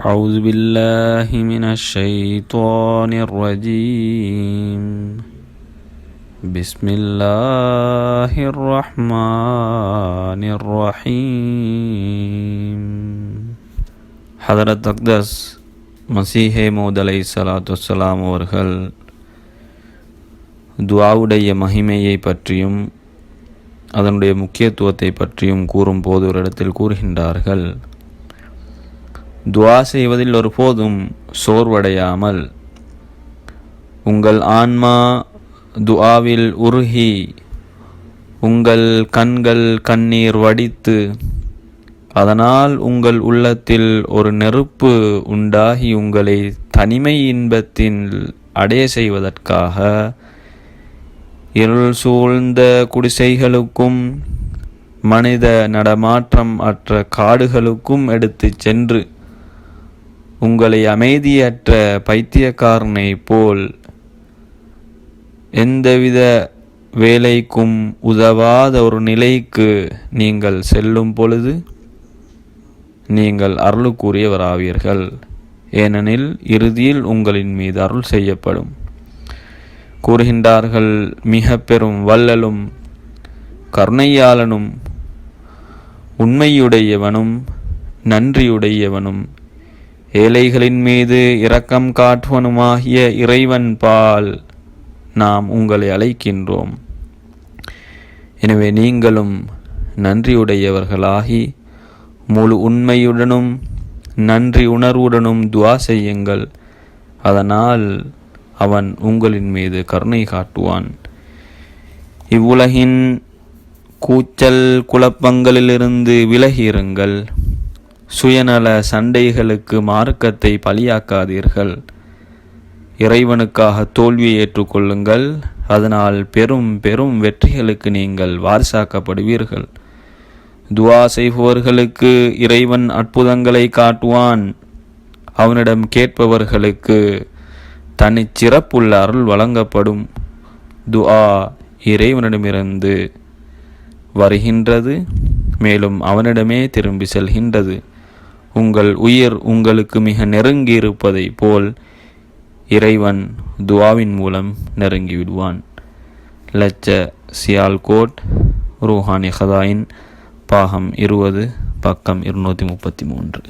أعوذ بالله من الشيطان الرجيم بسم الله الرحمن الرحيم. ஹதரத் அக்தஸ் மசீஹே மௌத் அலைஹிஸ்ஸலாத்து வஸ்ஸலாம் அவர்கள் துஆவுடைய மகிமையை பற்றியும் அதனுடைய முக்கியத்துவத்தை பற்றியும் கூறும்போது ஒரு இடத்தில் கூறுகின்றார்கள், துஆ செய்வதில் ஒருபோதும் சோர்வடையாமல் உங்கள் ஆன்மா துஆவில் உருகி உங்கள் கண்கள் கண்ணீர் வடித்து அதனால் உங்கள் உள்ளத்தில் ஒரு நெருப்பு உண்டாகி உங்களை தனிமை இன்பத்தின் அடைய செய்வதற்காக இருள் சூழ்ந்த குடிசைகளுக்கும் மனித நடமாற்றம் அற்ற காடுகளுக்கும் எடுத்து சென்று உங்களை அமைதியற்ற பைத்தியக்காரனை போல் எந்தவித வேலைக்கும் உதவாத ஒரு நிலைக்கு நீங்கள் செல்லும் பொழுது நீங்கள் அருளுக்குரியவராவீர்கள். ஏனெனில் இறுதியில் உங்களின் மீது அருள் செய்யப்படும். கூறுகின்றார்கள், மிக பெரும் வல்லலும் கருணையாளனும் உண்மையுடையவனும் நன்றியுடையவனும் ஏழைகளின் மீது இரக்கம் காட்டுவனுமாகிய இறைவன் பால் நாம் உங்களை அழைக்கின்றோம். எனவே நீங்களும் நன்றியுடையவர்களாகி முழு உண்மையுடனும் நன்றி உணர்வுடனும் துஆ செய்யுங்கள். அதனால் அவன் உங்களின் மீது கருணை காட்டுவான். இவ்வுலகின் கூச்சல் குழப்பங்களிலிருந்து விலகியிருங்கள். சுயநல சண்டைகளுக்கு மார்க்கத்தை பலியாக்காதீர்கள். இறைவனுக்காக தோல்வியை ஏற்றுக்கொள்ளுங்கள். அதனால் பெரும் பெரும் வெற்றிகளுக்கு நீங்கள் வாரிசாக்கப்படுவீர்கள். துஆ செய்பவர்களுக்கு இறைவன் அற்புதங்களை காட்டுவான். அவனிடம் கேட்பவர்களுக்கு தனிச்சிறப்புள்ள அருள் வழங்கப்படும். துஆ இறைவனிடமிருந்து வருகின்றது, மேலும் அவனிடமே திரும்பி செல்கின்றது. உங்கள் உயிர் உங்களுக்கு மிக நெருங்கி இருப்பதை போல் இறைவன் துஆவின் மூலம் நெருங்கி விடுவான். லச்ச சியால்கோட் ரூஹானி ஹதாயின் பாகம் 20 பக்கம் 233.